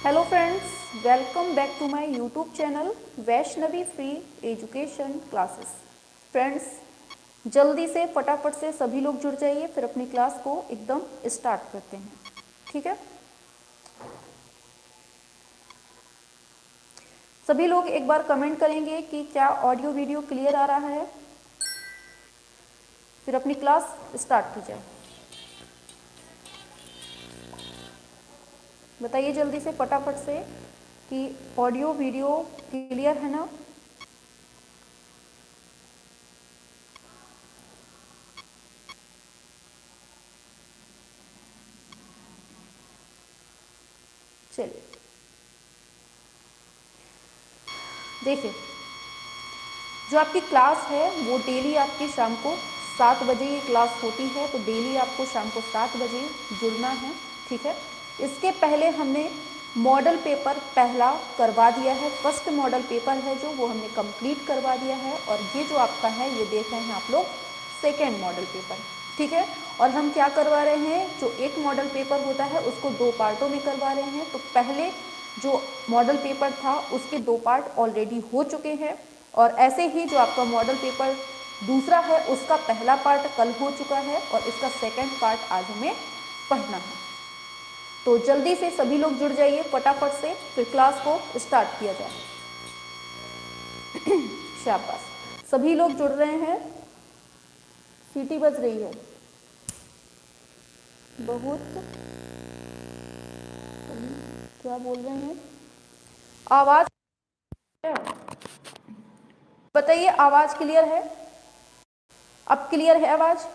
Hello friends, welcome back to my YouTube channel Vaishnavi free education classes. Friends, जल्दी से फटाफट से सभी लोग जुड़ जाइए, फिर अपनी क्लास को एकदम स्टार्ट करते हैं। ठीक है, सभी लोग एक बार कमेंट करेंगे कि क्या ऑडियो वीडियो क्लियर आ रहा है, फिर अपनी क्लास स्टार्ट की जाए। बताइए जल्दी से फटाफट से कि ऑडियो वीडियो क्लियर है ना। चलिए देखिए, जो आपकी क्लास है वो डेली आपकी शाम को 7 बजे ये क्लास होती है, तो डेली आपको शाम को 7 बजे जुड़ना है। ठीक है, इसके पहले हमने मॉडल पेपर पहला करवा दिया है, फर्स्ट मॉडल पेपर है जो वो हमने कंप्लीट करवा दिया है, और ये जो आपका है ये देख रहे हैं आप लोग सेकेंड मॉडल पेपर। ठीक है, और हम क्या करवा रहे हैं, जो एक मॉडल पेपर होता है उसको 2 पार्टों में करवा रहे हैं। तो पहले जो मॉडल पेपर था उसके 2 पार्ट ऑलरेडी हो चुके हैं, और ऐसे ही जो आपका मॉडल पेपर दूसरा है उसका पहला पार्ट कल हो चुका है, और इसका सेकंड पार्ट आज हमें पढ़ना है। तो जल्दी से सभी लोग जुड़ जाइए फटाफट से, फिर क्लास को स्टार्ट किया जाए। शाबाश, सभी लोग जुड़ रहे हैं, सीटी बज रही है बहुत। क्या बोल रहे हैं, आवाज बताइए, आवाज क्लियर है? अब क्लियर है आवाज?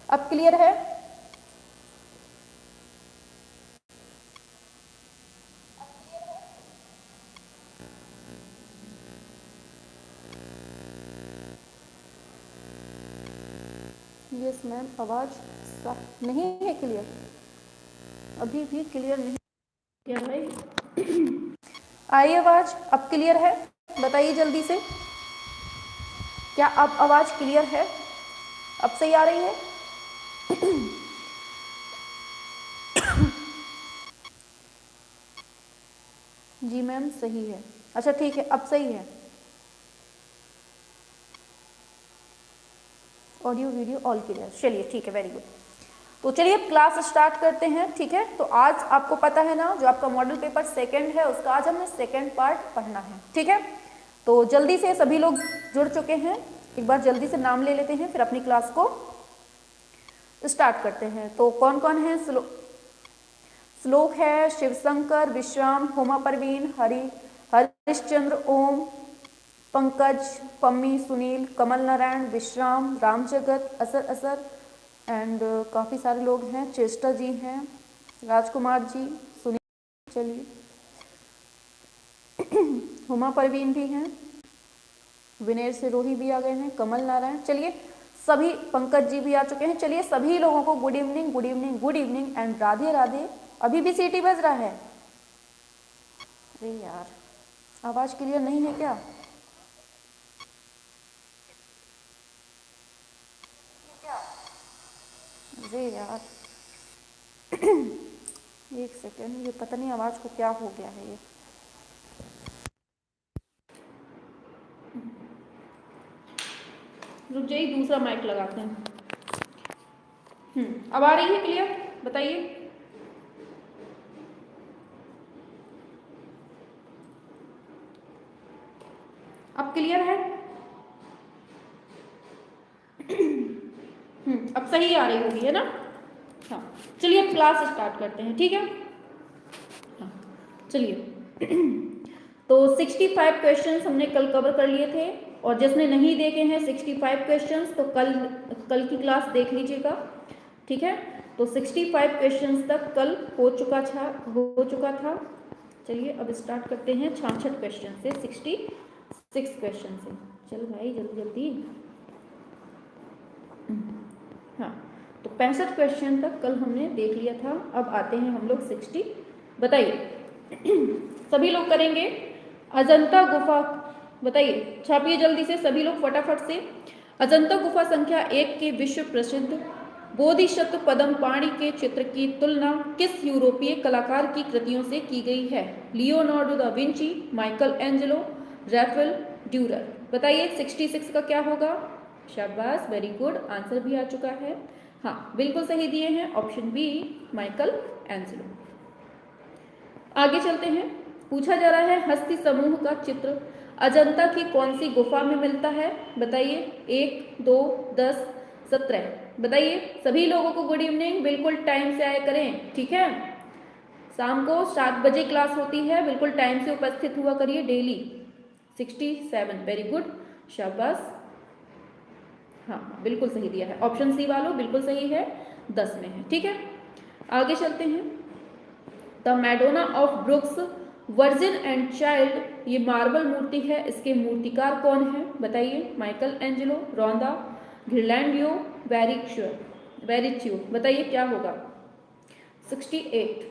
अब क्लियर है? यस मैम, आवाज नहीं है क्लियर, अभी भी क्लियर नहीं क्या भाई? आई आवाज अब क्लियर है? बताइए जल्दी से, क्या अब आवाज क्लियर है? अब सही आ रही है? जी मैम सही है। अच्छा ठीक है, अब सही है। ऑडियो वीडियो ऑल क्लियर, चलिए ठीक है, वेरी गुड। तो चलिए क्लास स्टार्ट करते हैं। ठीक है, तो आज आपको पता है ना, जो आपका मॉडल पेपर सेकंड है उसका आज हमने सेकंड पार्ट पढ़ना है। ठीक है, तो जल्दी से सभी लोग जुड़ चुके हैं, एक बार जल्दी से नाम ले लेते हैं, फिर अपनी क्लास को स्टार्ट करते हैं। तो कौन कौन है? श्लोक है, शिवशंकर, विश्राम, हुमा परवीन, हरिश्चंद्र, ओम, पंकज, पम्मी, सुनील, कमल नारायण, विश्राम, राम जगत, असर एंड काफ़ी सारे लोग हैं, चेष्टा जी हैं, राजकुमार जी, सुनील, चलिए हुमा परवीन भी हैं, विनय सिरोही भी आ गए हैं, कमल नारायण, चलिए सभी, पंकज जी भी आ चुके हैं। चलिए सभी लोगों को good evening, good evening, good evening and Radhe Radhe. अभी भी सीटी बज रहा है? अरे यार, आवाज क्लियर नहीं है क्या? अरे यार एक सेकेंड, ये पता नहीं आवाज को क्या हो गया है। ये रुक जाइए, दूसरा माइक लगाते हैं। अब आ रही है क्लियर? बताइए। अब क्लियर है? अब सही आ रही होगी, है ना? हाँ, चलिए अब क्लास स्टार्ट करते हैं। ठीक है, हाँ चलिए। तो 65 क्वेश्चंस हमने कल कवर कर लिए थे, और जिसने नहीं देखे हैं 65 क्वेश्चंस तो कल की क्लास देख लीजिएगा। ठीक है, तो 65 क्वेश्चंस तक कल हो चुका था। चलिए अब स्टार्ट करते हैं 66 क्वेश्चन से, 66 क्वेश्चन से। चल भाई जल्दी जल्दी। हाँ, तो 65 क्वेश्चन तक कल हमने देख लिया था। अब आते हैं हम लोग 60। बताइए सभी लोग करेंगे। अजंता गुफा, बताइए, छापिए जल्दी से सभी लोग फटाफट से। अजंता गुफा संख्या 1 के विश्व प्रसिद्ध बोधिसत्व पद्म पाणि के चित्र की तुलना किस यूरोपीय कलाकार की कृतियों से की गई है? Leonardo da Vinci, Michael Angelo, Raphael Dürer. बताइए 66 का क्या होगा? शाबाश, वेरी गुड, आंसर भी आ चुका है। हाँ, बिल्कुल सही दिए हैं, ऑप्शन बी माइकल एंजेलो। आगे चलते हैं। पूछा जा रहा है हस्ती समूह का चित्र अजंता की कौन सी गुफा में मिलता है? बताइए 1, 2, 10, 17। बताइए सभी लोगों को गुड इवनिंग, बिल्कुल टाइम से आया करें, ठीक है। शाम को 7 बजे क्लास होती है, बिल्कुल टाइम से उपस्थित हुआ करिए डेली। 67, वेरी गुड, शाबाश। हाँ, बिल्कुल सही दिया है, ऑप्शन सी वालों बिल्कुल सही है, 10 में है, ठीक है। आगे चलते हैं। The Madonna of brooks virgin and child, ये मार्बल मूर्ति है, इसके मूर्तिकार कौन है? बताइए माइकल एंजेलो, रोंदा, घिरलैंडियो, वेरिच्यू। बताइए क्या होगा? 68।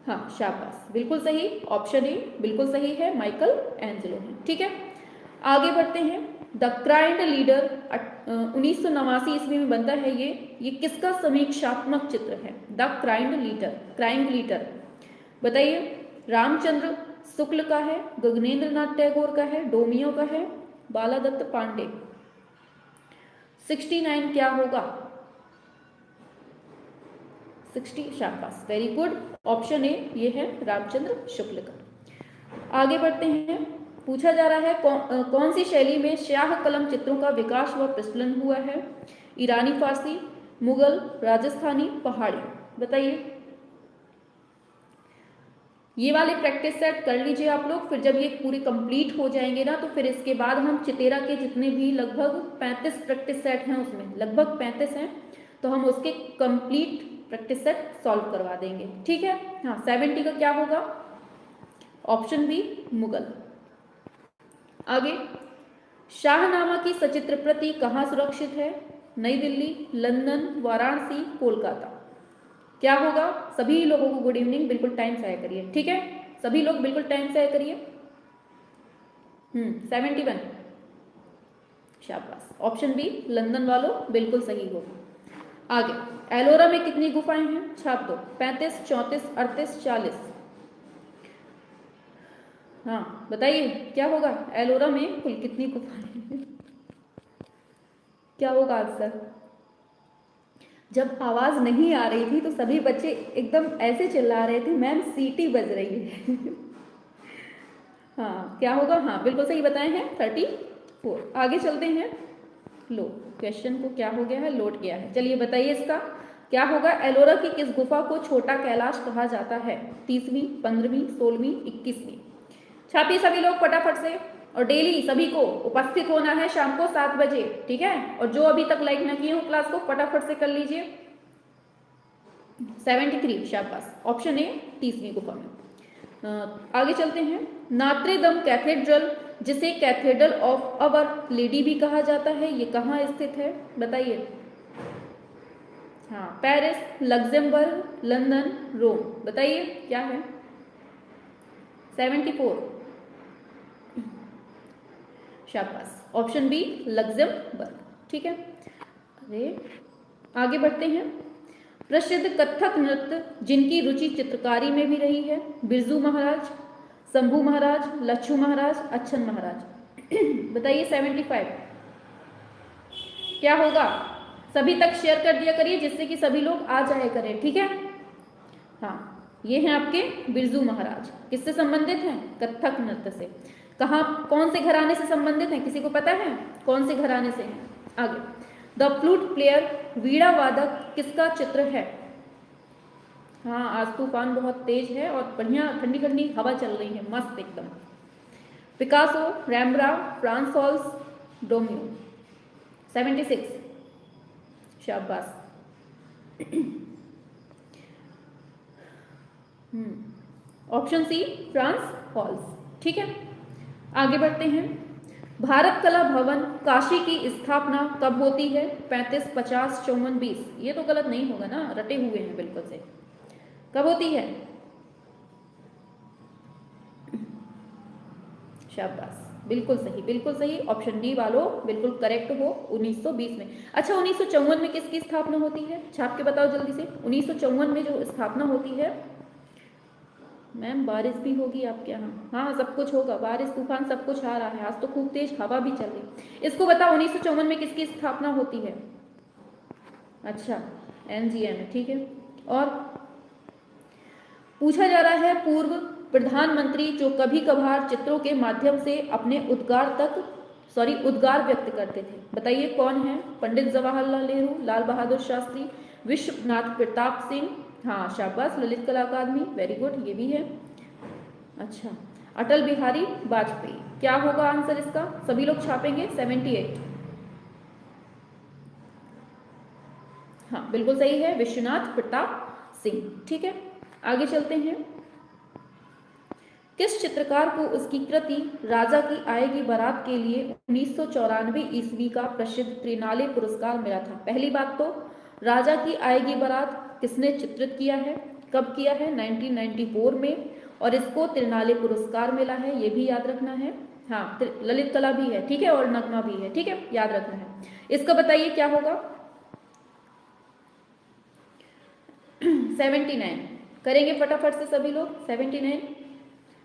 हाँ, शाबाश, बिल्कुल सही, ऑप्शन ए बिल्कुल सही है, माइकल एंजेलो है, ठीक है। आगे बढ़ते हैं। द क्राइंड लीडर 1989 ईस्वी में बनता है ये किसका समीक्षात्मक चित्र है? The crying leader. बताइए रामचंद्र शुक्ल का है, गगनेंद्र नाथ टैगोर का है, डोमियो का है, बालादत्त पांडे। 69 क्या होगा? 60, शाबाश, वेरी गुड, ऑप्शन ए ये है रामचंद्र शुक्ल का। आगे बढ़ते हैं। पूछा जा रहा है कौन सी शैली में स्याह कलम चित्रों का विकास व प्रचलन हुआ है? ईरानी, फारसी, मुगल, राजस्थानी, पहाड़ी। बताइए। ये वाले प्रैक्टिस सेट कर लीजिए आप लोग, फिर जब ये पूरी कंप्लीट हो जाएंगे ना तो फिर इसके बाद हम चितेरा के जितने भी लगभग 35 प्रैक्टिस सेट हैं, उसमें लगभग 35 हैं, तो हम उसके कंप्लीट प्रैक्टिस सेट सॉल्व करवा देंगे, ठीक है। हाँ, 70 का क्या होगा? Option B Mughal. आगे, शाहनामा की सचित्र प्रति कहाँ सुरक्षित है? नई दिल्ली, लंदन, वाराणसी, कोलकाता। क्या होगा? सभी लोगों को गुड इवनिंग, बिल्कुल टाइम से आया करिए, ठीक है। सभी लोग बिल्कुल टाइम से आया करिए। 71, शाबाश, ऑप्शन बी लंदन वालों बिल्कुल सही होगा। आगे, एलोरा में कितनी गुफाएं हैं? छाप दो। 35, 34, 38, 40। हाँ, बताइए क्या होगा? एलोरा में कुल कितनी गुफाएं हैं? क्या होगा आंसर? जब आवाज नहीं आ रही थी तो सभी बच्चे एकदम ऐसे चिल्ला रहे थे, मैम सीटी बज रही है। हाँ, क्या होगा? हाँ, बिल्कुल सही बताए हैं, 34। आगे चलते हैं। लो, क्वेश्चन को क्या हो गया है? लोड गया है। चलिए बताइए इसका क्या होगा? एलोरा की किस गुफा को छोटा कैलाश कहा जाता है? 30वीं, 15वीं, 16वीं, 21वीं। छापिए सभी लोग फटाफट से, और डेली सभी को उपस्थित होना है शाम को 7 बजे, ठीक है। और जो अभी तक लाइक न किए हो क्लास को फटाफट से कर लीजिए। 73, शाबाश, ऑप्शन ए 30वीं गुफा में। आगे चलते हैं। नात्रे दम कैथेड्रल, जिसे कैथेड्रल ऑफ अवर लेडी भी कहा जाता है, ये कहाँ स्थित है? बताइए। हाँ, पेरिस, लग्जमबर्ग, लंदन, रोम। बताइए क्या है? 74, शाबाश, ऑप्शन बी लग्जमबर्ग, ठीक है। अरे आगे बढ़ते हैं। प्रसिद्ध कथक नृत्य जिनकी रुचि चित्रकारी में भी रही है? बिरजू महाराज, शंभू महाराज, लच्छू महाराज, अच्छन महाराज। बताइए 75 क्या होगा? सभी तक शेयर कर दिया करिए जिससे कि सभी लोग आ जाए करें, ठीक है। हाँ, ये हैं आपके बिरजू महाराज। किससे संबंधित हैं? कथक नृत्य से। कहाँ, कौन से घराने से संबंधित हैं? किसी को पता है कौन से घराने से हैं? आगे, द फ्लूट प्लेयर, वीणा वादक किसका चित्र है? हाँ, आज तूफान बहुत तेज है और बढ़िया ठंडी ठंडी हवा चल रही है, मस्त एकदम। Picasso, Rembrandt, Frans Hals, Daumier. 76, शाबाश। ऑप्शन सी फ्रांस हॉल्स, ठीक है। आगे बढ़ते हैं। भारत कला भवन काशी की स्थापना कब होती है? 35, 50, 54, 20। ये तो गलत नहीं होगा ना, रटे हुए हैं बिल्कुल से। कब होती है? शाबाश, बिल्कुल सही, बिल्कुल सही। ऑप्शन डी वालों बिल्कुल करेक्ट हो, 1920 में। अच्छा, 1954 में किसकी स्थापना होती है? छाप के बताओ जल्दी से। 1954 में जो स्थापना होती है, मैम बारिश भी होगी आपके यहाँ? हाँ, सब कुछ होगा, बारिश तूफान सब कुछ आ रहा है, आज तो खूब तेज हवा भी चल रही। इसको बताओ 1954 में किसकी स्थापना होती है? अच्छा, एनजीएम है, ठीक है। और पूछा जा रहा है, पूर्व प्रधानमंत्री जो कभी कभार चित्रों के माध्यम से अपने उद्गार व्यक्त करते थे, बताइए कौन है? पंडित जवाहरलाल नेहरू, लाल बहादुर शास्त्री, विश्वनाथ प्रताप सिंह, हाँ शाबाश, ललित कला अकादमी, वेरी गुड, ये भी है। अच्छा, अटल बिहारी वाजपेयी। क्या होगा आंसर इसका? सभी लोग छापेंगे। 78, हाँ बिल्कुल सही है, विश्वनाथ प्रताप सिंह, ठीक है। आगे चलते हैं। किस चित्रकार को उसकी कृति राजा की आएगी बारात के लिए 1994 ईस्वी का प्रसिद्ध त्रिनाले पुरस्कार मिला था? पहली बात तो राजा की आएगी बारात किसने चित्रित किया है, कब किया है? 1994 में, और इसको त्रिनाले पुरस्कार मिला है, ये भी याद रखना है। हाँ, ललित कला भी है, ठीक है, और नगमा भी है, ठीक है, याद रखना है। इसका बताइए क्या होगा? 79 करेंगे फटाफट से सभी लोग। 79,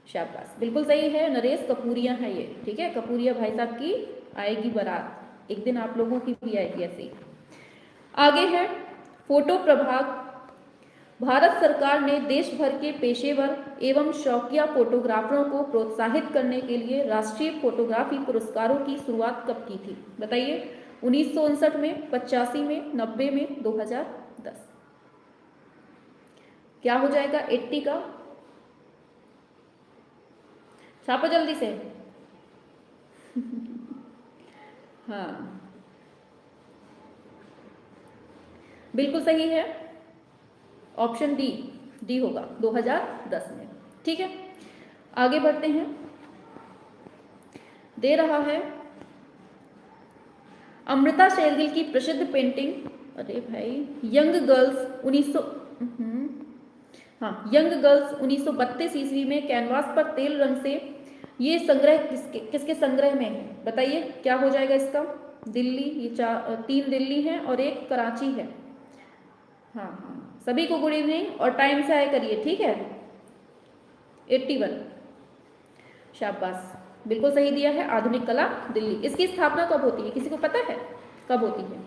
शाबाश, बिल्कुल सही है। नरेश कपूरिया है ये, ठीक है, कपूरिया भाई साहब की आएगी बारात, एक दिन आप लोगों की भी आएगी ऐसे ही। आगे है फोटो प्रभाग। भारत सरकार ने देश भर के पेशेवर एवं शौकिया फोटोग्राफरों को प्रोत्साहित करने के लिए राष्ट्रीय फोटोग्राफी पुरस्कारों की शुरुआत कब की थी? बताइए। 1959 में, 85 में, 90 में, 2010। क्या हो जाएगा 80 का? छापो जल्दी से। हाँ बिल्कुल सही है, ऑप्शन डी, डी होगा 2010 में, ठीक है। आगे बढ़ते हैं। दे रहा है अमृता शेरगिल की प्रसिद्ध पेंटिंग, अरे भाई, यंग गर्ल्स 1900, हाँ, यंग गर्ल्स 1932 ईस्वी में कैनवास पर तेल रंग से, ये संग्रह किसके संग्रह में है? बताइए क्या हो जाएगा इसका? दिल्ली, ये 3 दिल्ली हैं और 1 कराची है। हाँ हाँ, सभी को गुड इवनिंग और टाइम से आए करिए, ठीक है। 81, शाबाश, बिल्कुल सही दिया है, आधुनिक कला दिल्ली। इसकी स्थापना कब होती है, किसी को पता है कब होती है?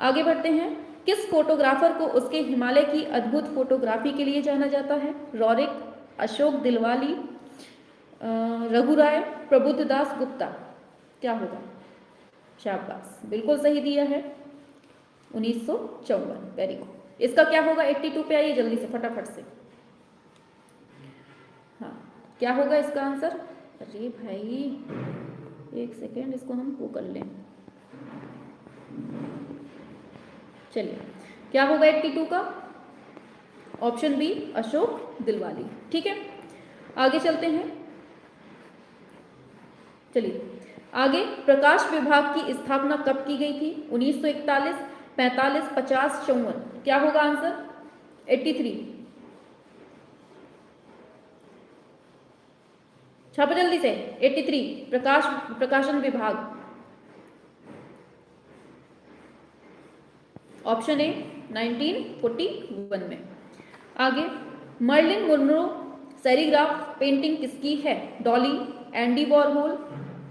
आगे बढ़ते हैं। किस फोटोग्राफर को उसके हिमालय की अद्भुत फोटोग्राफी के लिए जाना जाता है? रॉरिक, अशोक दिलवाली, रघु राय, प्रबुद्धदास गुप्ता। क्या होगा? शाबाश, बिल्कुल सही दिया है, 1954, वेरी गुड। इसका क्या होगा? 82 पे आइए जल्दी से फटाफट से। हाँ, क्या होगा इसका आंसर? अरे भाई एक सेकेंड, इसको हम वो कर लें। चलिए, क्या होगा 82 का? ऑप्शन बी, अशोक दिलवाली, ठीक है। आगे चलते हैं। चलिए आगे, प्रकाश विभाग की स्थापना कब की गई थी? 1941, 45, 50, 54। क्या होगा आंसर? 83। छापो जल्दी से। 83 प्रकाशन विभाग। ऑप्शन ए 1941 में। आगे, मर्लिन मुनरो सेरीग्राफ पेंटिंग किसकी है? डॉली, एंडी वॉरहोल,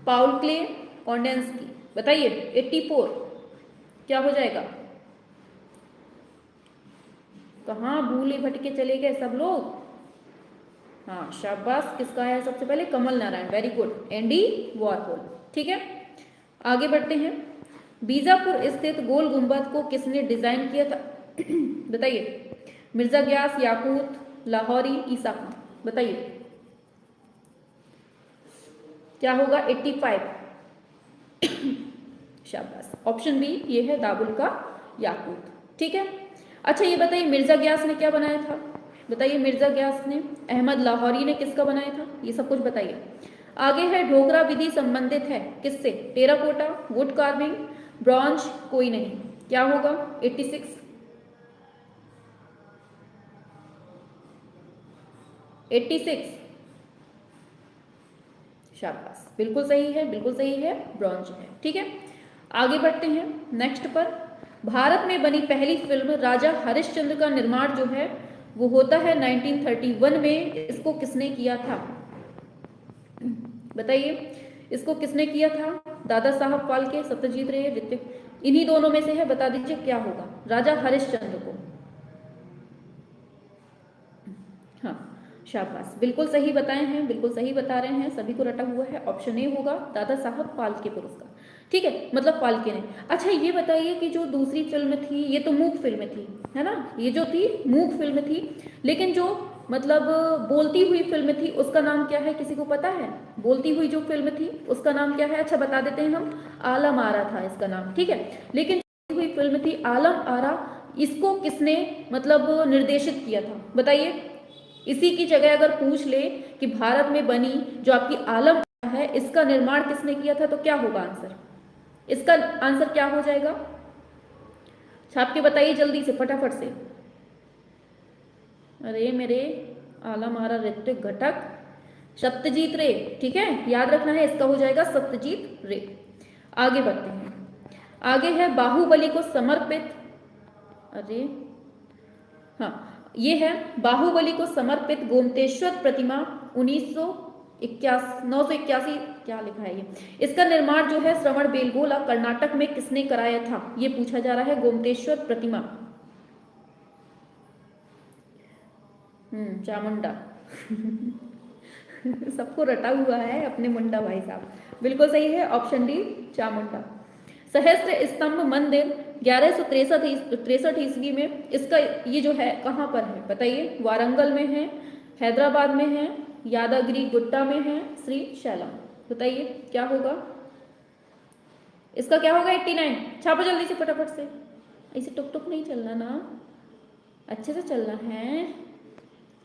पाउल क्ले, कॉन्डेंस्की। बताइए। 84, क्या हो जाएगा? कहाँ भूले भटके चले गए सब लोग? हाँ शाबाश, किसका है सबसे पहले? Kamal Narayan, very good, Andy Warhol, ठीक है। आगे बढ़ते हैं। बीजापुर स्थित गोल गुंबद को किसने डिजाइन किया था? बताइए। मिर्जा ग्यास, याकूत, लाहौरी, ईसा खान। बताइए क्या होगा? 85, शाबाश, ऑप्शन बी, ये है दाबुल का याकूत, ठीक है। अच्छा ये बताइए, मिर्जा ग्यास ने क्या बनाया था? बताइए, मिर्जा ग्यास ने। अहमद लाहौरी ने किसका बनाया था? ये सब कुछ बताइए। आगे है, ढोकरा विधि संबंधित है किससे? टेराकोटा, वुड कार्विंग, ब्रॉन्ज, कोई नहीं। क्या होगा? 86, 86, शाबाश, बिल्कुल सही है, बिल्कुल सही है, ब्रॉन्ज है। ठीक है, आगे बढ़ते हैं नेक्स्ट पर। भारत में बनी पहली फिल्म राजा हरिश्चंद्र का निर्माण जो है वो होता है 1931 में। इसको किसने किया था बताइए, इसको किसने किया था? दादा साहब फाल्के, सत्यजीत रे, ऋतिक, इन्हीं दोनों में से है। बता दीजिए क्या होगा राजा हरिश्चंद्र को। हाँ, शाबाश, बिल्कुल सही बताए हैं, बिल्कुल सही बता रहे हैं, सभी को रटा हुआ है। ऑप्शन ए होगा दादा साहब फाल्के पुरस्कार। ठीक है, मतलब फाल्के ने। अच्छा ये बताइए कि जो दूसरी फिल्म थी ये तो मूक फिल्म थी, है ना, ये जो थी मूक फिल्म थी, लेकिन जो मतलब बोलती हुई फिल्म थी उसका नाम क्या है, किसी को पता है? बोलती हुई जो फिल्म थी उसका नाम क्या है? अच्छा बता देते हैं हम, आलम आरा था इसका नाम। ठीक है, लेकिन बोलती हुई फिल्म थी आलम आरा, इसको किसने मतलब निर्देशित किया था बताइए। इसी की जगह अगर पूछ ले कि भारत में बनी जो आपकी आलम है इसका निर्माण किसने किया था, तो क्या होगा आंसर? इसका आंसर क्या हो जाएगा? छाप के बताइए जल्दी से, फटाफट से। अरे मेरे आलम आरा, ऋत्विक घटक, सत्यजीत रे। ठीक है, याद रखना है, इसका हो जाएगा सत्यजीत रे। आगे बढ़ते हैं, आगे है बाहुबली को समर्पित, अरे हाँ, ये है बाहुबली को समर्पित गोमतेश्वर प्रतिमा 981 क्या लिखा है ये, इसका निर्माण जो है श्रवण बेलगोला कर्नाटक में किसने कराया था, ये पूछा जा रहा है। गोमतेश्वर प्रतिमा, चामुंडा सबको रटा हुआ है अपने मुंडा भाई साहब, बिल्कुल सही है, ऑप्शन डी चामुंडा। सहस्त्र स्तंभ मंदिर 1163 ईस्वी में, इसका ये जो है कहाँ पर है बताइए? वारंगल में है, हैदराबाद में है, यादगिरी गुट्टा में है, श्री शैलम। बताइए क्या होगा इसका? क्या होगा? 89। छापो जल्दी से, फटाफट से, ऐसे टुक टुक नहीं चलना ना, अच्छे से चलना है।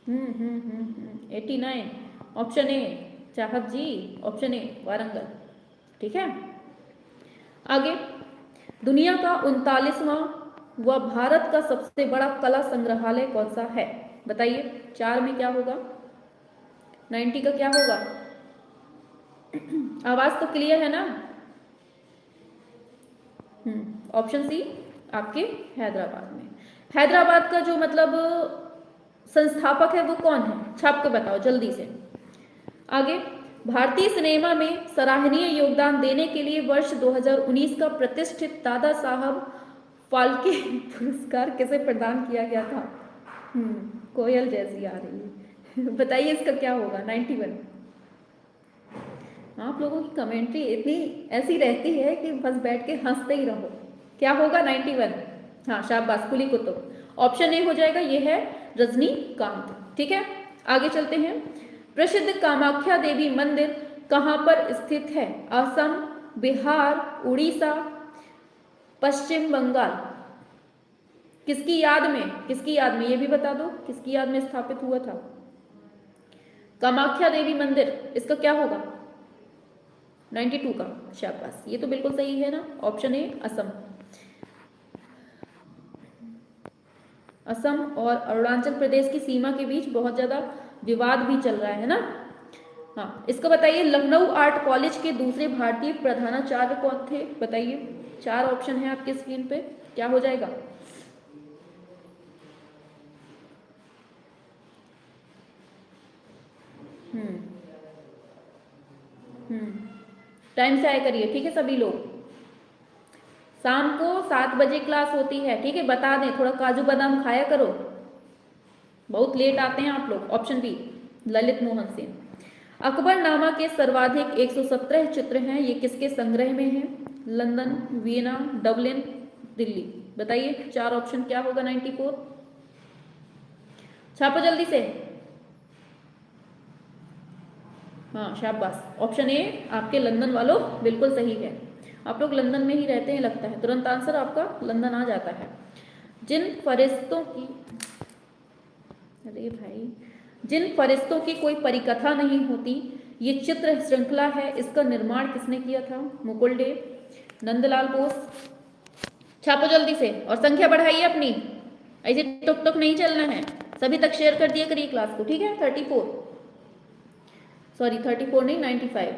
89, ऑप्शन ए चाहत जी, ऑप्शन ए वारंगल। ठीक है, आगे, दुनिया का 39वां व भारत का सबसे बड़ा कला संग्रहालय कौन सा है बताइए? 4 में क्या होगा? 90 का क्या होगा? आवाज तो क्लियर है ना? ऑप्शन सी आपके हैदराबाद में। हैदराबाद का जो मतलब संस्थापक है वो कौन है? छाप के बताओ जल्दी से। आगे, भारतीय सिनेमा में सराहनीय योगदान देने के लिए वर्ष 2019 का प्रतिष्ठित दादा साहब फाल्के पुरस्कार किसे प्रदान किया गया था? कोयल जैसी आ रही है बताइए इसका क्या होगा? 91। आप लोगों की कमेंट्री इतनी ऐसी रहती है कि बस बैठ के हंसते ही रहो। क्या होगा? 91। हाँ शाबाश, कुली कुतुब। ऑप्शन ए हो जाएगा, ये है रजनीकांत। ठीक है, आगे चलते हैं। प्रसिद्ध कामाख्या देवी मंदिर कहाँ पर स्थित है? असम, बिहार, उड़ीसा, पश्चिम बंगाल। किसकी याद में? किसकी याद में ये भी बता दो, किसकी याद में स्थापित हुआ था कामाख्या देवी मंदिर? इसका क्या होगा? 92 का। शाबाश, ये तो बिल्कुल सही है ना, ऑप्शन ए असम। असम और अरुणाचल प्रदेश की सीमा के बीच बहुत ज्यादा विवाद भी चल रहा है ना। हाँ, इसको बताइए, लखनऊ आर्ट कॉलेज के दूसरे भारतीय प्रधानाचार्य कौन थे बताइए? 4 ऑप्शन है आपके स्क्रीन पे, क्या हो जाएगा? टाइम से आया करिए, ठीक है सभी लोग। शाम को 7 बजे क्लास होती है, ठीक है, बता दें, थोड़ा काजू बादाम खाया करो, बहुत लेट आते हैं आप लोग। Option B Lalit Mohan Singh. अकबरनामा के सर्वाधिक 117 चित्र हैं, ये किसके संग्रह में हैं? London, Vienna, Dublin, Delhi. बताइए 4 ऑप्शन क्या होगा? 94। छापो जल्दी से। हाँ शाबाश, ऑप्शन ए आपके लंदन वालों बिल्कुल सही है। आप लोग लंदन में ही रहते हैं लगता है, तुरंत आंसर आपका लंदन आ जाता है। जिन फरिश्तों की, अरे भाई, जिन फरिश्तों की कोई परिकथा नहीं होती, ये चित्र श्रृंखला है, इसका निर्माण किसने किया था? मुकुल डे, नंदलाल बोस। छापो जल्दी से और संख्या बढ़ाइए अपनी, ऐसे टुक टुक नहीं चलना है। सभी तक शेयर कर दिया करिए क्लास को, ठीक है? 34 नहीं 95।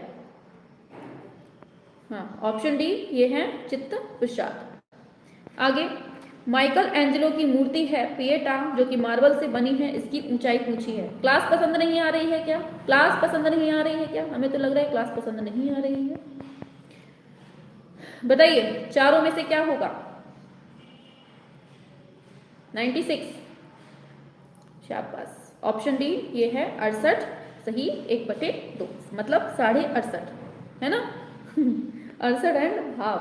हाँ, ऑप्शन डी ये है चित्त प्रसाद। आगे, माइकल एंजेलो की मूर्ति है पिएटा जो कि मार्बल से बनी है, इसकी ऊंचाई पूछी है। क्लास पसंद नहीं आ रही है क्या? क्लास पसंद नहीं आ रही है क्या? हमें तो लग रहा है क्लास पसंद नहीं आ रही है। बताइए चारों में से क्या होगा? 96। शाबाश, ऑप्शन डी ये है 68 सही, 1/2 मतलब 68.5 है ना। 68.5।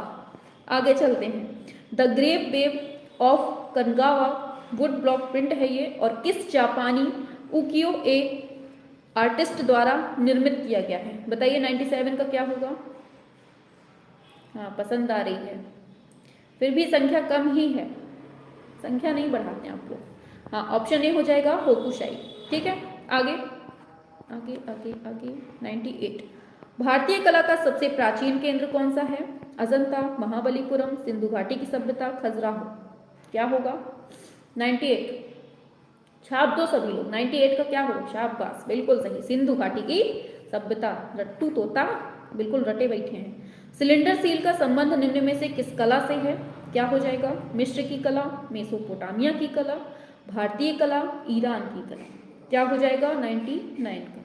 आगे चलते हैं। The great wave off Kanagawa woodblock print है ये, और किस जापानी उकियो ए आर्टिस्ट द्वारा निर्मित किया गया है? बताइए 97 का क्या होगा? हाँ, पसंद आ रही है, फिर भी संख्या कम ही है, संख्या नहीं बढ़ाते आप लोग। हाँ, ऑप्शन ए हो जाएगा होकुशाई। ठीक है, आगे आगे आगे आगे 98। भारतीय कला का सबसे प्राचीन केंद्र कौन सा है? अजंता, महाबलीपुरम, सिंधु घाटी की सभ्यता, खजुराहो। क्या होगा? 98। छाप दो सभी लोग, 98 का क्या होगा? शाबाश, बिल्कुल सही, सिंधु घाटी की सभ्यता। रट्टू तोता बिल्कुल रटे बैठे हैं। सिलेंडर सील का संबंध निम्न में से किस कला से है? क्या हो जाएगा? मिस्र की कला, मेसोपोटामिया की कला, भारतीय कला, ईरान की कला। क्या हो जाएगा? 99 का।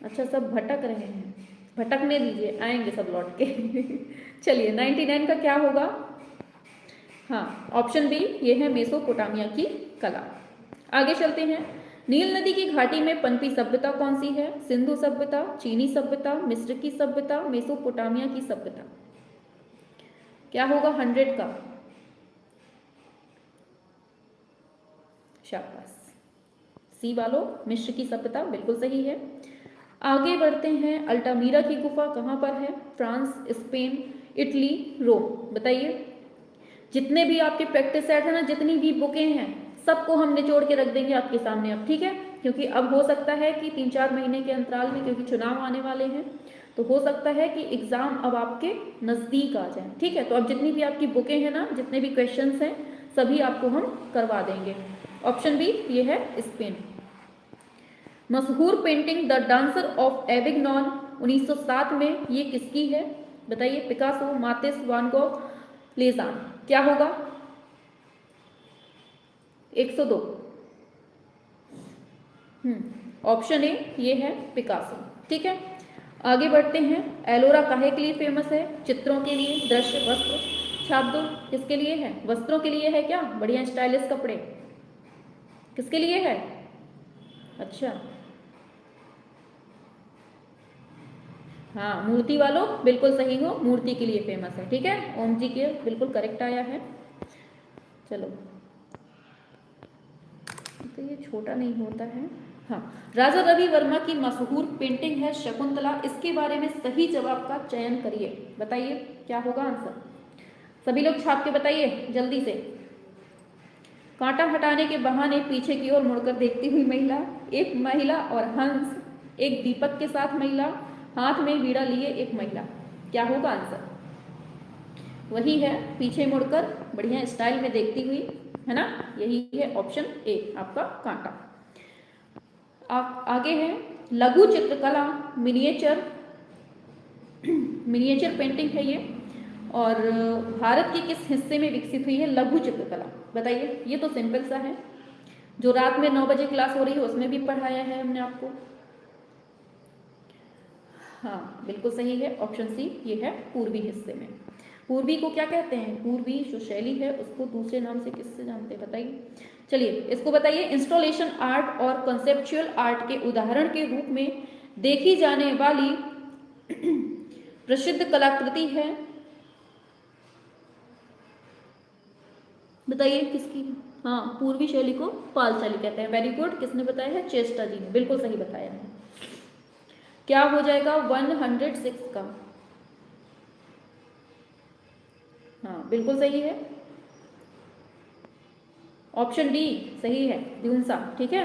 अच्छा, सब भटक रहे हैं, भटकने दीजिए, आएंगे सब लौट के। चलिए 99 का क्या होगा? हाँ, ऑप्शन बी ये है मेसोपोटामिया की कला। आगे चलते हैं। नील नदी की घाटी में पनपी सभ्यता कौन सी है? सिंधु सभ्यता, चीनी सभ्यता, मिस्र की सभ्यता, मेसोपोटामिया की सभ्यता। क्या होगा 100 का? शाबाश, सी वालों, मिस्र की सभ्यता बिल्कुल सही है। आगे बढ़ते हैं। अल्टामीरा की गुफा कहाँ पर है? फ्रांस, स्पेन, इटली, रोम। बताइए। जितने भी आपके प्रैक्टिस सेट है ना, जितनी भी बुकें हैं, सबको हम निचोड़ के रख देंगे आपके सामने अब, ठीक है? क्योंकि अब हो सकता है कि 3-4 महीने के अंतराल में, क्योंकि चुनाव आने वाले हैं, तो हो सकता है कि एग्जाम अब आपके नजदीक आ जाए, ठीक है? तो अब जितनी भी आपकी बुकें हैं ना, जितने भी क्वेश्चंस हैं, सभी आपको हम करवा देंगे। ऑप्शन बी ये है स्पेन। मशहूर पेंटिंग द डांसर ऑफ एविग्नॉन 1907 में ये किसकी है? बताइए। पिकासो, मातिस, वान गॉग, लेजान। क्या होगा? 102। ऑप्शन ए ये है पिकासो। ठीक है, आगे बढ़ते हैं। एलोरा काहे के लिए फेमस है? चित्रों के लिए, दृश्य, वस्त्र। छाप दो। किसके लिए है? वस्त्रों के लिए है क्या? बढ़िया स्टाइलिश कपड़े। किसके लिए है? अच्छा, हाँ, मूर्ति वालों बिल्कुल सही हो, मूर्ति के लिए फेमस है। ठीक है, ओम जी के बिल्कुल करेक्ट आया है। चलो, तो ये छोटा नहीं होता है। हाँ, राजा रवि वर्मा की मशहूर पेंटिंग है शकुंतला, इसके बारे में सही जवाब का चयन करिए। बताइए क्या होगा आंसर? सभी लोग छाप के बताइए जल्दी से। कांटा हटाने के बहाने पीछे की ओर मुड़कर देखती हुई महिला, एक महिला और हंस, एक दीपक के साथ महिला, हाथ में वीणा लिए एक महिला। क्या होगा आंसर? वही है, पीछे मुड़कर बढ़िया स्टाइल में देखती हुई, है ना? यही है ऑप्शन ए आपका कांटा। आगे है लघु चित्रकला, मिनिएचर पेंटिंग है ये, और भारत के किस हिस्से में विकसित हुई है लघु चित्रकला? बताइए। ये तो सिंपल सा है, जो रात में 9 बजे क्लास हो रही है उसमें भी पढ़ाया है हमने आपको। हाँ, बिल्कुल सही है, ऑप्शन सी ये है पूर्वी हिस्से में। पूर्वी को क्या कहते हैं? पूर्वी जो शैली है उसको दूसरे नाम से किससे जानते हैं? बताइए। चलिए इसको बताइए। इंस्टॉलेशन आर्ट और कंसेप्चुअल आर्ट के उदाहरण के रूप में देखी जाने वाली प्रसिद्ध कलाकृति है, बताइए किसकी? हाँ, पूर्वी शैली को पाल शैली कहते हैं। वेरी गुड, किसने बताया है? चेस्टा जी ने बिल्कुल सही बताया है। क्या हो जाएगा 106 का? हाँ, बिल्कुल सही है, ऑप्शन डी सही है, दुनसा। ठीक है,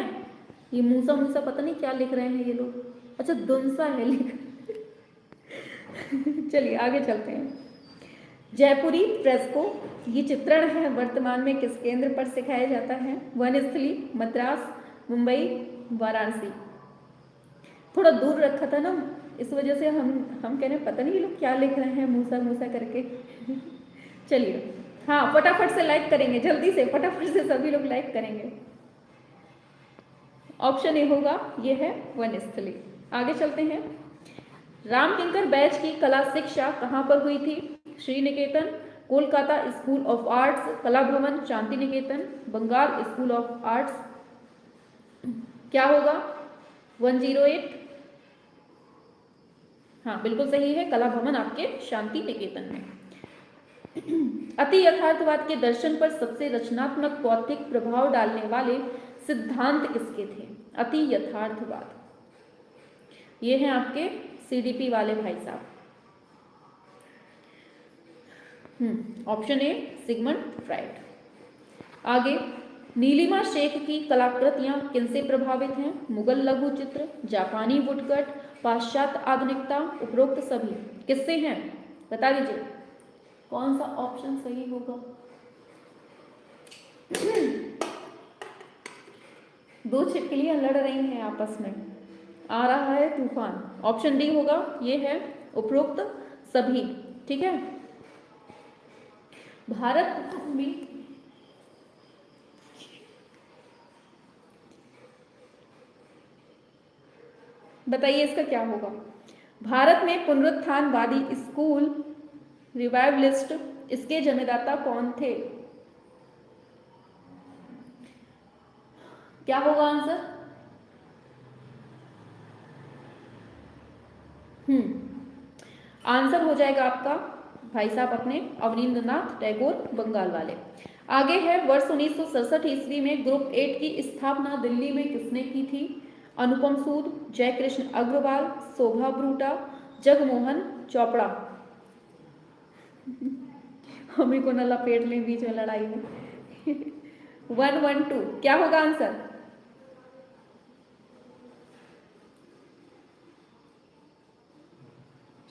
ये मूसा मूसा पता नहीं क्या लिख रहे हैं ये लोग। अच्छा, दुनसा है लिख। चलिए आगे चलते हैं। जयपुरी फ्रेस्को, ये चित्रण है, वर्तमान में किस केंद्र पर सिखाया जाता है? वनस्थली, मद्रास, मुंबई, वाराणसी। थोड़ा दूर रखा था ना इस वजह से हम कह रहे हैं पता नहीं ये लोग क्या लिख रहे हैं मूसा मूसा करके। चलिए हाँ, फटाफट से लाइक करेंगे, जल्दी से फटाफट से सभी लोग लाइक करेंगे। ऑप्शन ए होगा, ये है वनस्थली। आगे चलते हैं। राम किंकर बैच की कला शिक्षा कहाँ पर हुई थी? श्री निकेतन, कोलकाता स्कूल ऑफ आर्ट्स, कला भवन, Shanti Niketan, Bengal school of arts. क्या होगा? 108। हाँ बिल्कुल सही है, कला भवन आपके शांति निकेतन में। अति यथार्थवाद के दर्शन पर सबसे रचनात्मक बौद्धिक प्रभाव डालने वाले सिद्धांत किसके थे? अति यथार्थवाद, ये हैं आपके सीडीपी वाले भाई साहब। Option A Sigmund Freud. आगे, नीलिमा शेख की कलाकृतियां किनसे प्रभावित हैं? मुगल लघु चित्र, जापानी वुडकट, पाश्चात्य आधुनिकता, उपरोक्त सभी। किससे हैं? बता दीजिए कौन सा ऑप्शन सही होगा। दो छिपकलियां लड़ रही हैं आपस में, आ रहा है तूफान। ऑप्शन डी होगा, ये है उपरोक्त सभी। ठीक है, भारत में बताइए इसका क्या होगा। भारत में पुनरुत्थानवादी स्कूल रिवाइवलिस्ट, इसके जन्मदाता कौन थे? क्या होगा आंसर? आंसर हो जाएगा आपका भाई साहब अपने अवनींद्रनाथ टैगोर, बंगाल वाले। आगे है, वर्ष 1967 ईस्वी में ग्रुप 8 की स्थापना दिल्ली में किसने की थी? अनुपम सूद, जयकृष्ण अग्रवाल, शोभा ब्रूटा, जगमोहन चोपड़ा। हमें को न लपेट लें बीच में लड़ाई में। 112 क्या होगा आंसर?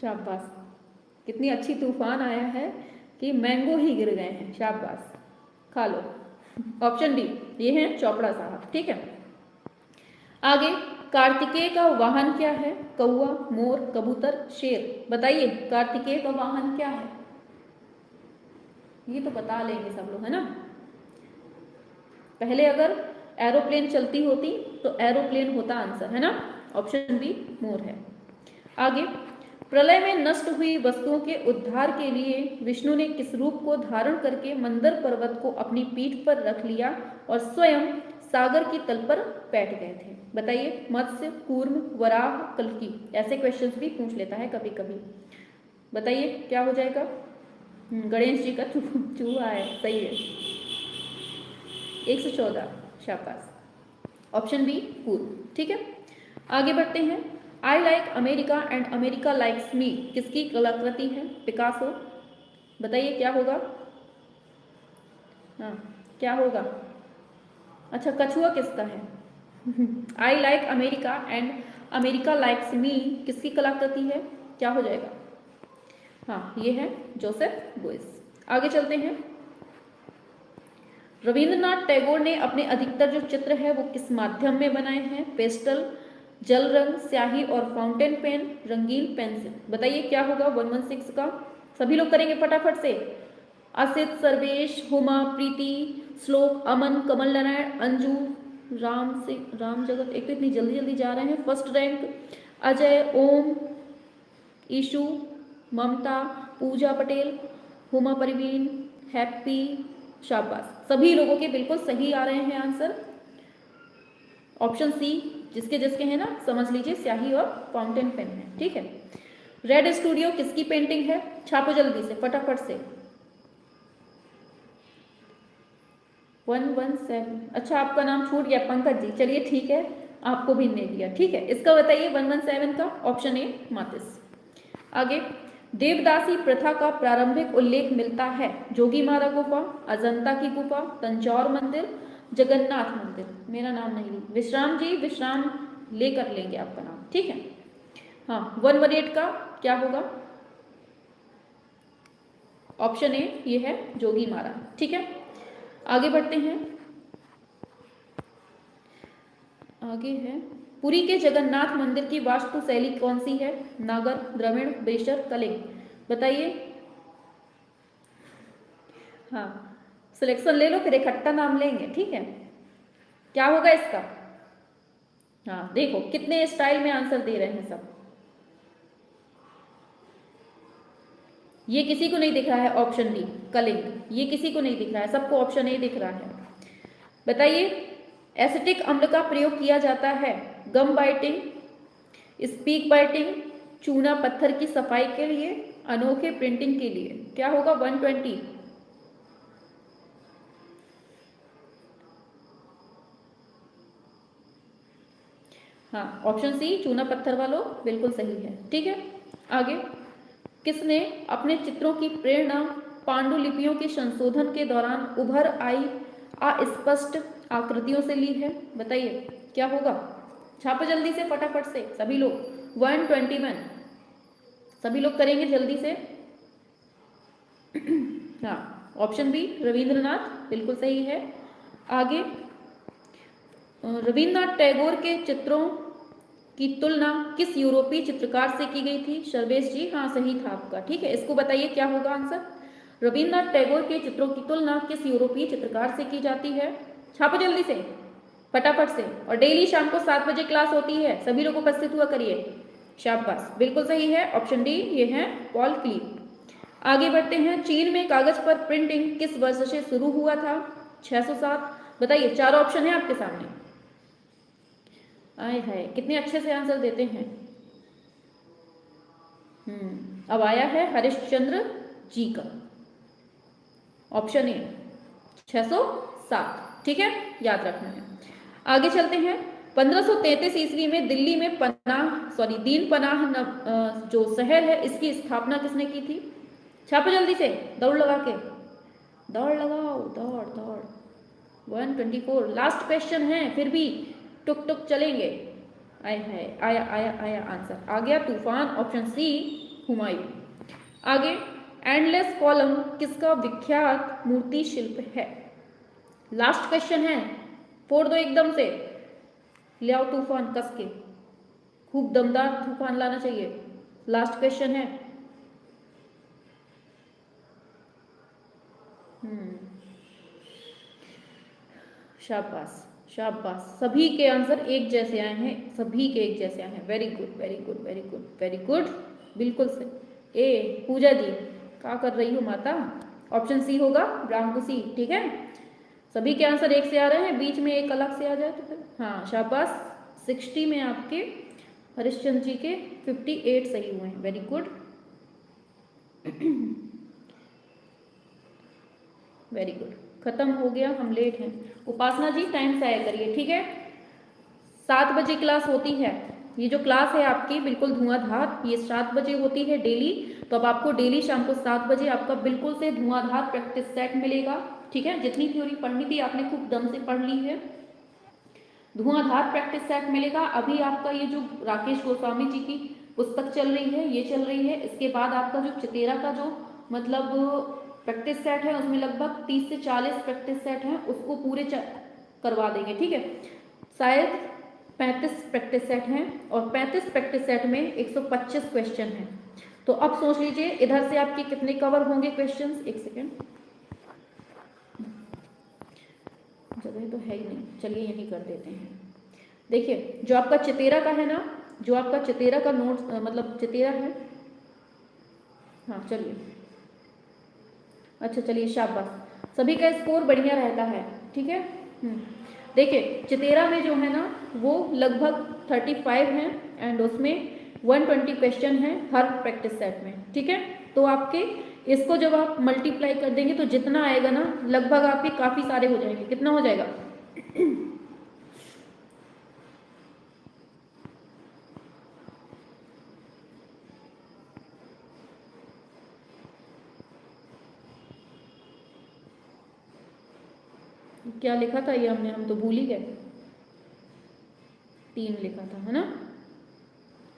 शाबाश, कितनी अच्छी तूफान आया है कि मैंगो ही गिर गए हैं। शाबाश, खा लो। ऑप्शन डी, ये है चोपड़ा साहब। ठीक है, आगे, कार्तिकेय का वाहन क्या है? कौआ, मोर, कबूतर, शेर। बताइए कार्तिकेय का वाहन क्या है? ये तो बता लेंगे सब लोग, है ना। पहले अगर एरोप्लेन चलती होती तो एरोप्लेन होता आंसर, है ना। ऑप्शन बी मोर है। आगे, प्रलय में नष्ट हुई वस्तुओं के उद्धार के लिए विष्णु ने किस रूप को धारण करके मंदर पर्वत को अपनी पीठ पर रख लिया और स्वयं सागर की तल पर बैठ गए थे? बताइए, मत्स्य, कूर्म, वराह, कल्की। ऐसे क्वेश्चंस भी पूछ लेता है कभी कभी। बताइए क्या हो जाएगा? गणेश जी का चूहा है, सही है। 114, शाबाश। ऑप्शन बी कूर्म। ठीक है, आगे बढ़ते हैं। I like America and America likes me किसकी कलाकृति है? पिकासो। बताइए क्या होगा? हाँ क्या होगा? अच्छा, कछुआ किसका है? I like America and America likes me किसकी कलाकृति है? क्या हो जाएगा? हाँ, ये है जोसेफ बोइस। आगे चलते हैं। रविंद्रनाथ टैगोर ने अपने अधिकतर जो चित्र है वो किस माध्यम में बनाए हैं? पेस्टल, जल रंग, स्याही और फाउंटेन पेन, रंगीन पेंसिल। बताइए क्या होगा 116 का? सभी लोग करेंगे फटाफट से। असित, सर्वेश, हुमा, प्रीति, श्लोक, अमन, कमल नारायण, अंजू, राम जगत। एक तो इतनी जल्दी जल्दी जा रहे हैं। फर्स्ट रैंक अजय, ओम, ईशु, ममता, पूजा पटेल, हुमा परवीन, हैप्पी। शाबाश, सभी लोगों के बिल्कुल सही आ रहे हैं आंसर। ऑप्शन सी जिसके जिसके हैं ना समझ लीजिए, स्याही और फाउंटेन पेन है। ठीक है, रेड स्टूडियो किसकी पेंटिंग है? छापो जल्दी से फटाफट से। 117। अच्छा, आपका नाम छूट गया पंकज जी, चलिए ठीक है, आपको भी नहीं दिया। ठीक है, इसका बताइए 117 का। Option A मातिस। आगे, देवदासी प्रथा का प्रारंभिक उल्लेख मिलता है? जोगीमारा गुफा, अजंता की गुफा, तंजौर मंदिर, जगन्नाथ मंदिर। मेरा नाम नहीं ली, विश्राम जी, विश्राम लेकर लेंगे आपका नाम। ठीक है, हाँ 118 का क्या होगा? ऑप्शन ए, ये है जोगीमारा। ठीक है, आगे बढ़ते हैं। आगे है पुरी के जगन्नाथ मंदिर की वास्तु शैली कौन सी है? नागर, द्रविड़, बेशर, कलिंग, बताइए। हाँ, सिलेक्शन ले लो, फिर इकट्ठा नाम लेंगे, ठीक है। क्या होगा इसका? हाँ देखो कितने स्टाइल में आंसर दे रहे हैं सब। ये किसी को नहीं दिख रहा है ऑप्शन डी कलिंग, ये किसी को नहीं दिख रहा है, सबको ऑप्शन ए दिख रहा है। बताइए, एसिटिक अम्ल का प्रयोग किया जाता है गम बाइटिंग, स्पीक बाइटिंग, चूना पत्थर की सफाई के लिए, अनोखे प्रिंटिंग के लिए। क्या होगा? 120। हाँ, ऑप्शन सी चूना पत्थर वालों बिल्कुल सही है, ठीक है। आगे, किसने अपने चित्रों की प्रेरणा पांडुलिपियों के संशोधन के दौरान उभर आई अस्पष्ट आकृतियों से ली है? बताइए क्या होगा? छापो जल्दी से, फटाफट से सभी लोग। 121 सभी लोग करेंगे जल्दी से। हाँ, ऑप्शन बी रविंद्रनाथ बिल्कुल सही है। आगे, रविन्द्रनाथ टैगोर के चित्रों की तुलना किस यूरोपीय चित्रकार से की गई थी? सर्वेश जी हाँ सही था आपका, ठीक है। इसको बताइए क्या होगा आंसर? रविन्द्रनाथ टैगोर के चित्रों की तुलना किस यूरोपीय चित्रकार से की जाती है? छापो जल्दी से, फटाफट से। और डेली शाम को 7 बजे क्लास होती है, सभी लोग उपस्थित हुआ करिए। शाबाश, बिल्कुल सही है, ऑप्शन डी ये है पॉल क्लीफ। आगे बढ़ते हैं, चीन में कागज पर प्रिंटिंग किस वर्ष से शुरू हुआ था? 607। बताइए, 4 ऑप्शन है आपके सामने। आए हाय कितने अच्छे से आंसर देते हैं। अब आया है हरिश्चंद्र जी का, ऑप्शन ए 607, ठीक है, याद रखना है। आगे चलते हैं, 1533 ईस्वी में दिल्ली में दीन पनाह जो शहर है इसकी स्थापना किसने की थी? छापो जल्दी से, दौड़ लगा के, दौड़ लगाओ, दौड़ दौड़। 124 लास्ट क्वेश्चन है, फिर भी टुक टुक चलेंगे। आया आया आया आंसर आ गया, तूफान, ऑप्शन सी हुमायूं। आगे, एंडलेस कॉलम किसका विख्यात मूर्ति शिल्प है? लास्ट क्वेश्चन है, फोड़ दो एकदम से, ले आओ तूफान कस के, खूब दमदार तूफान लाना चाहिए। लास्ट क्वेश्चन है। शाबाश शाबाश, सभी के आंसर एक जैसे आए हैं, सभी के एक जैसे आए हैं। Very good very good very good very good, बिल्कुल सही। ए पूजा जी क्या कर रही हो माता? ऑप्शन सी होगा ब्राह्मकुशी, ठीक है। सभी के आंसर एक से आ रहे हैं, बीच में एक अलग से आ जाए तो फिर हाँ शाबाश। 60 में आपके हरिश्चंद्र जी के 58 सही हुए हैं, वेरी गुड वेरी गुड। खत्म हो गया, हम लेट हैं। उपासना जी टाइम से आया करिए, ठीक है। 7 बजे क्लास होती है, ये जो क्लास है आपकी बिल्कुल धुआंधार, ये 7 बजे होती है डेली। तो अब आपको डेली शाम को 7 बजे आपका बिल्कुल से धुआंधार प्रैक्टिस सेट मिलेगा, ठीक है। जितनी थ्योरी पढ़नी थी आपने खूब दम से पढ़ ली है, धुआंधार प्रैक्टिस सेट मिलेगा। अभी आपका ये जो राकेश गोस्वामी जी की पुस्तक चल रही है ये चल रही है, इसके बाद आपका जो चितेरा का जो मतलब प्रैक्टिस सेट है उसमें लगभग 30 से 40 प्रैक्टिस सेट हैं, उसको पूरे करवा देंगे, ठीक है। शायद 35 प्रैक्टिस सेट हैं और 35 प्रैक्टिस सेट में 125 क्वेश्चन हैं। तो अब सोच लीजिए इधर से आपके कितने कवर होंगे क्वेश्चंस। एक सेकेंड, जगह तो है ही नहीं, चलिए यही कर देते हैं। देखिए जो आपका चितेरा का है ना, जो आपका चितेरा का नोट्स मतलब चितेरा है, हाँ चलिए, अच्छा चलिए शाबाश, सभी का स्कोर बढ़िया रहता है, ठीक है। देखिए चितेरा में जो है ना वो लगभग 35 हैं एंड उसमें 120 क्वेश्चन हैं हर प्रैक्टिस सेट में, ठीक है। तो आपके इसको जब आप मल्टीप्लाई कर देंगे तो जितना आएगा ना लगभग आपके काफी सारे हो जाएंगे। कितना हो जाएगा? क्या लिखा था ये हमने, हम तो भूल ही गए। 3 लिखा था है ना,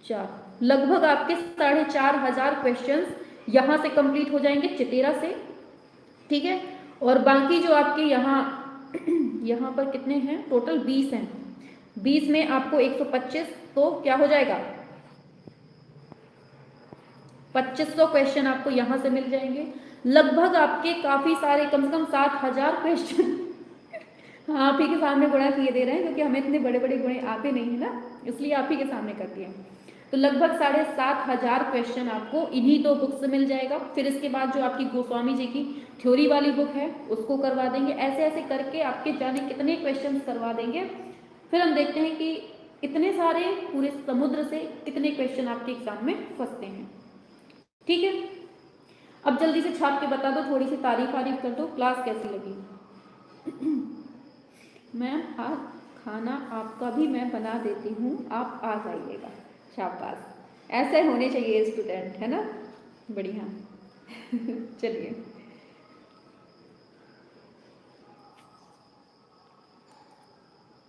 4, लगभग आपके 4500 क्वेश्चंस यहां से कंप्लीट हो जाएंगे चितेरा से, ठीक है। और बाकी जो आपके यहाँ पर कितने हैं टोटल? 20 हैं। 20 में आपको 125, तो क्या हो जाएगा 2500 क्वेश्चन आपको यहां से मिल जाएंगे। लगभग आपके काफी सारे, कम से कम 7000 क्वेश्चन हाँ आप ही के सामने गुणा किए दे रहे हैं, क्योंकि हमें इतने बड़े बड़े गुणे आते नहीं है ना, इसलिए आप ही के सामने कर दिए। तो लगभग 7500 क्वेश्चन आपको इन्हीं दो बुक से मिल जाएगा। फिर इसके बाद जो आपकी गोस्वामी जी की थ्योरी वाली बुक है उसको करवा देंगे। ऐसे ऐसे करके आपके जाने कितने क्वेश्चन करवा देंगे। फिर हम देखते हैं कि इतने सारे पूरे समुद्र से कितने क्वेश्चन आपके एग्जाम में फंसते हैं। ठीक है, अब जल्दी से छाप के बता दो, थोड़ी सी तारीफ वारीफ कर दो, क्लास कैसी लगी। मैम आज खाना आपका भी मैं बना देती हूँ, आप आ जाइएगा। शाबाश, ऐसे होने चाहिए स्टूडेंट, है ना, बढ़िया। चलिए,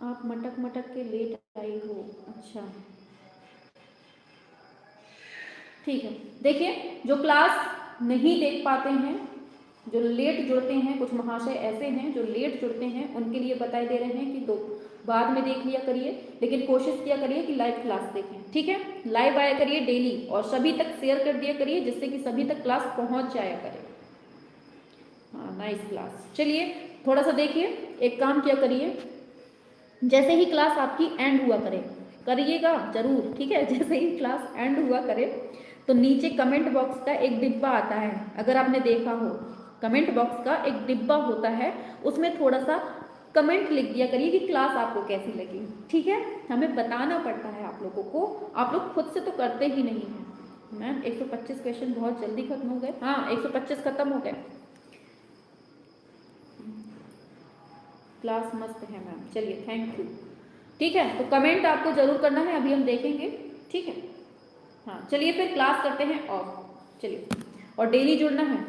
आप मटक मटक के लेट आई हो, अच्छा ठीक है। देखिए, जो क्लास नहीं देख पाते हैं, जो लेट जुड़ते हैं, कुछ महाशय ऐसे हैं जो लेट जुड़ते हैं, उनके लिए बताए दे रहे हैं कि दो बाद में देख लिया करिए, लेकिन कोशिश किया करिए कि लाइव क्लास देखें। ठीक है, लाइव आया करिए डेली, और सभी तक शेयर कर दिया करिए, जिससे कि सभी तक क्लास पहुंच जाया करे। हाँ, नाइस क्लास। चलिए थोड़ा सा देखिए, एक काम किया करिए, जैसे ही क्लास आपकी एंड हुआ करे, करिएगा जरूर, ठीक है, जैसे ही क्लास एंड हुआ करे तो नीचे कमेंट बॉक्स का एक डिब्बा आता है, अगर आपने देखा हो, कमेंट बॉक्स का एक डिब्बा होता है, उसमें थोड़ा सा कमेंट लिख दिया करिए कि क्लास आपको कैसी लगी। ठीक है, हमें बताना पड़ता है आप लोगों को, आप लोग खुद से तो करते ही नहीं हैं। मैम 125 क्वेश्चन बहुत जल्दी खत्म हो गए। हाँ, 125 खत्म हो गए। क्लास मस्त है मैम, चलिए थैंक यू। ठीक है, तो कमेंट आपको जरूर करना है, अभी हम देखेंगे। ठीक है, हाँ चलिए फिर क्लास करते हैं ऑफ। चलिए, और डेली जुड़ना है।